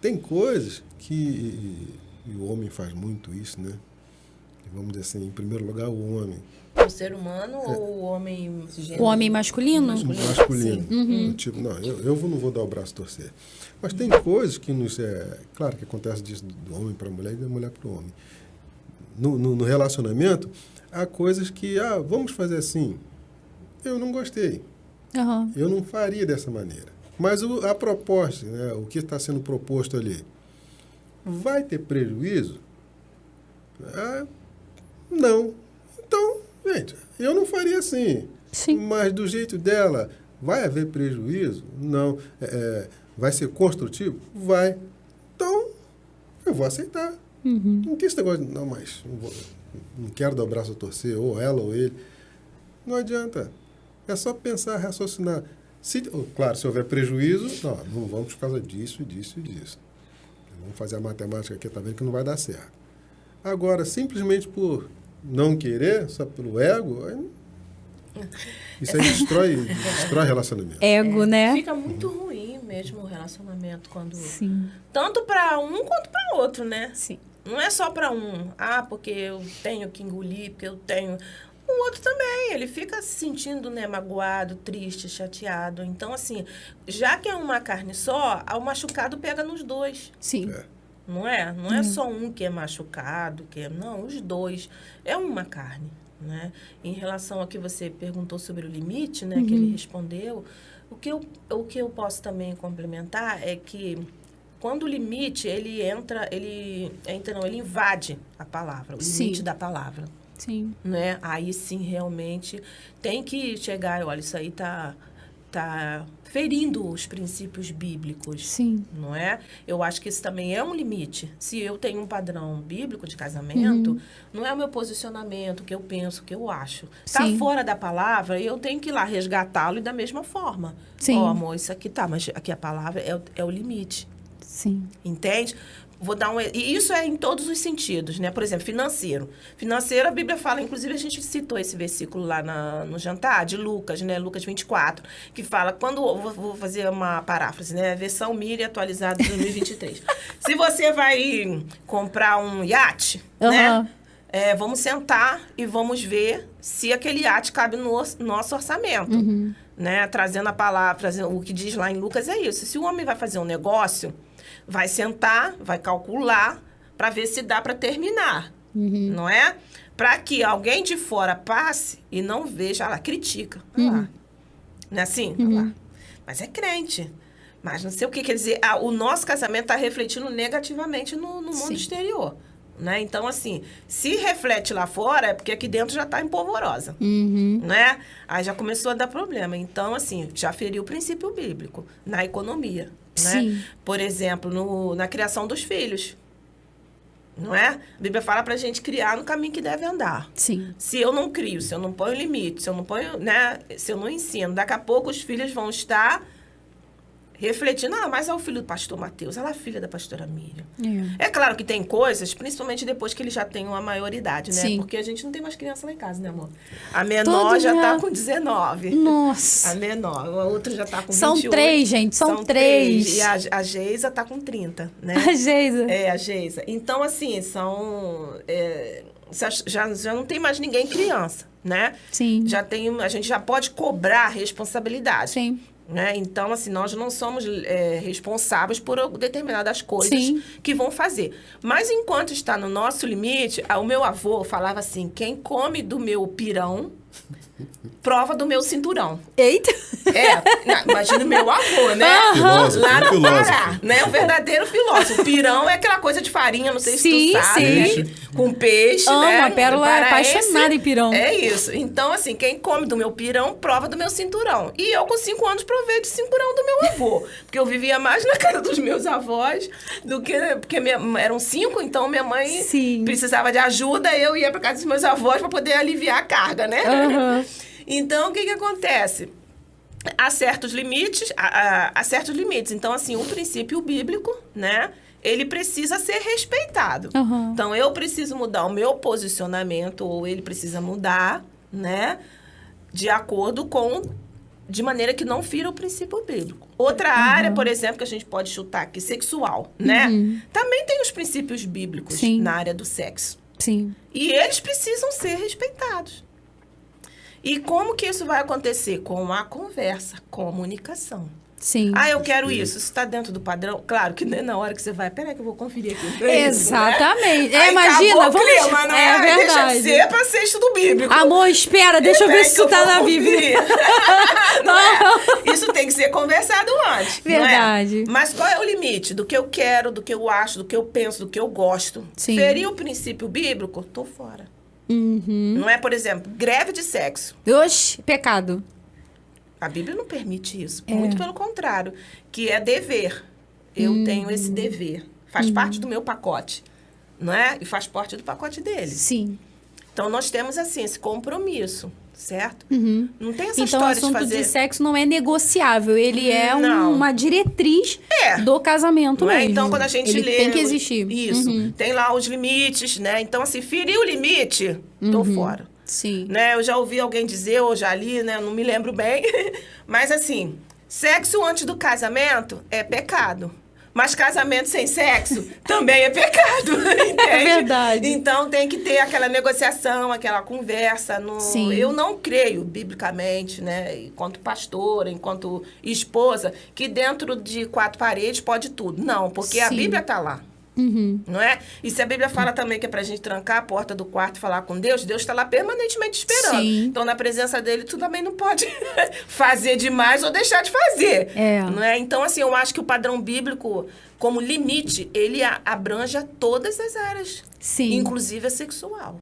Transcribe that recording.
tem coisas que... E o homem faz muito isso, né? Vamos dizer assim, em primeiro lugar, o homem. O ser humano ou o homem... O homem masculino? Masculino. Tipo, não, eu não vou dar o braço a torcer. Mas tem coisas que nos... claro que acontece disso do homem para a mulher e da mulher para o homem. No relacionamento, há coisas que... vamos fazer assim. Eu não gostei. Uhum. Eu não faria dessa maneira. Mas a proposta, né, o que está sendo proposto ali, vai ter prejuízo? Não. Então, gente, eu não faria assim. Sim. Mas do jeito dela, vai haver prejuízo? Não. Vai ser construtivo? Vai. Então, eu vou aceitar. Uhum. Não tem esse negócio, não, mas não quero dar o braço a torcer, ou ela ou ele. Não adianta. É só pensar, raciocinar. Claro, se houver prejuízo, não vamos por causa disso, disso e disso. Vamos fazer a matemática aqui, tá vendo que não vai dar certo. Agora, simplesmente por não querer, só pelo ego, isso aí destrói relacionamento. Ego, né? Fica muito ruim mesmo o relacionamento quando... Sim. Tanto para um quanto para outro, né? Sim. Não é só para um. Porque eu tenho que engolir, porque eu tenho... O outro também, ele fica se sentindo, né, magoado, triste, chateado. Então, assim, já que é uma carne só, o machucado pega nos dois. Sim. Não é? Não é só um que é machucado, não, os dois. É uma carne, né? Em relação ao que você perguntou sobre o limite, né, que ele respondeu, o que eu posso também complementar é que quando o limite, ele invade a palavra, o limite da palavra. Sim. Né? Aí sim, realmente, tem que chegar, olha, isso aí tá ferindo os princípios bíblicos. Sim. Não é? Eu acho que isso também é um limite. Se eu tenho um padrão bíblico de casamento, não é o meu posicionamento, o que eu penso, o que eu acho. Está fora da palavra, eu tenho que ir lá resgatá-lo e da mesma forma. Sim. Amor, isso aqui tá, mas aqui a palavra é o limite. Sim. Entende? Vou dar e isso é em todos os sentidos, né? Por exemplo, financeiro. Financeiro, a Bíblia fala, inclusive a gente citou esse versículo lá no jantar, de Lucas, né? Lucas 24, que fala, vou fazer uma paráfrase, né? Versão Miri atualizada de 2023. Se você vai comprar um iate, né? Vamos sentar e vamos ver se aquele iate cabe no nosso orçamento, né? Trazendo a palavra, o que diz lá em Lucas é isso. Se o homem vai fazer um negócio, vai sentar, vai calcular para ver se dá para terminar, não é? Para que alguém de fora passe e não veja, lá, critica. Lá. Não é assim? Lá. Mas é crente. Mas não sei o que quer dizer. O nosso casamento está refletindo negativamente no mundo exterior. Né? Então, assim, se reflete lá fora, é porque aqui dentro já está empolvorosa. Né? Aí já começou a dar problema. Então, assim, já feriu o princípio bíblico na economia. Né? Por exemplo, na criação dos filhos. Não é? A Bíblia fala para a gente criar no caminho que deve andar. Sim. Se eu não crio, se eu não ponho limite, se eu não ponho, né? Se eu não ensino, daqui a pouco os filhos vão estar refletindo, mas é o filho do pastor Mateus, ela é a filha da pastora Miriam. É claro que tem coisas, principalmente depois que eles já têm uma maioridade, né? Porque a gente não tem mais criança lá em casa, né, amor? A menor já tá com 19. Nossa. A menor. A outra já tá com 28. São 3, gente, são 3. E a Geisa tá com 30, né? A Geisa. A Geisa. Então, assim, são... já não tem mais ninguém criança, né? Sim. A gente já pode cobrar a responsabilidade. Sim. Né? Então, assim, nós não somos responsáveis por determinadas coisas que vão fazer. Mas, enquanto está no nosso limite, o meu avô falava assim, quem come do meu pirão, prova do meu cinturão. Eita! Imagina o meu avô, né? Filósofo, lá no filósofo. Pará, né? O verdadeiro filósofo. O pirão é aquela coisa de farinha, não sei se tu sabe, né? Com peixe, né? A Pérola é apaixonada em pirão. É isso. Então, assim, quem come do meu pirão, prova do meu cinturão. E eu, com 5 anos, provei do cinturão do meu avô. Porque eu vivia mais na casa dos meus avós do que... Porque eram 5, então minha mãe precisava de ajuda, eu ia pra casa dos meus avós para poder aliviar a carga, né? Então, o que acontece? Há certos limites, Então, assim, o princípio bíblico, né? Ele precisa ser respeitado. Então, eu preciso mudar o meu posicionamento, ou ele precisa mudar, né? De acordo com de maneira que não fira o princípio bíblico. Outra área, por exemplo, que a gente pode chutar aqui, sexual, né? Também tem os princípios bíblicos Sim. na área do sexo. Sim. E eles precisam ser respeitados. E como que isso vai acontecer? Com a conversa, comunicação. Sim. Ah, eu quero isso. Isso está dentro do padrão? Claro que não é na hora que você vai. Peraí que eu vou conferir aqui. Exatamente. Aí Imagina, acabou o vamos... clima, né? É Aí verdade. Deixa ser para ser estudo bíblico. Amor, espera, deixa eu ver Peraí se que isso tá eu vou na Bíblia. conferir. Não é? Isso tem que ser conversado antes. não é? Verdade. Mas qual é o limite do que eu quero, do que eu acho, do que eu penso, do que eu gosto? Sim. Ferir o princípio bíblico? Tô fora. Não é, por exemplo, greve de sexo. Oxi, pecado. A Bíblia não permite isso. Muito pelo contrário. Que é dever. Eu tenho esse dever. Faz parte do meu pacote. Não é? E faz parte do pacote dele. Sim. Então, nós temos, assim, esse compromisso. Certo? Não tem essa Então, o história de assunto fazer... de sexo não é negociável. Ele é Não. uma diretriz do casamento Não é? mesmo. Então, quando a gente Ele lê... tem que existir. Isso. Tem lá os limites, né? Então, assim, ferir o limite, tô fora. Sim. Né? Eu já ouvi alguém dizer, ou já li, né? Não me lembro bem. Mas, assim, sexo antes do casamento é pecado. Mas casamento sem sexo também é pecado, entende? É verdade. Então, tem que ter aquela negociação, aquela conversa. Sim. Eu não creio, biblicamente, né? Enquanto pastora, enquanto esposa, que dentro de 4 paredes pode tudo. Não, porque a Sim. Bíblia está lá. Não é? E se a Bíblia fala também que é pra gente trancar a porta do quarto e falar com Deus, Deus está lá permanentemente esperando. Sim. Então, na presença dele, tu também não pode fazer demais ou deixar de fazer. Não é? Então, assim, eu acho que o padrão bíblico, como limite, ele abranja todas as áreas, Sim. inclusive a sexual.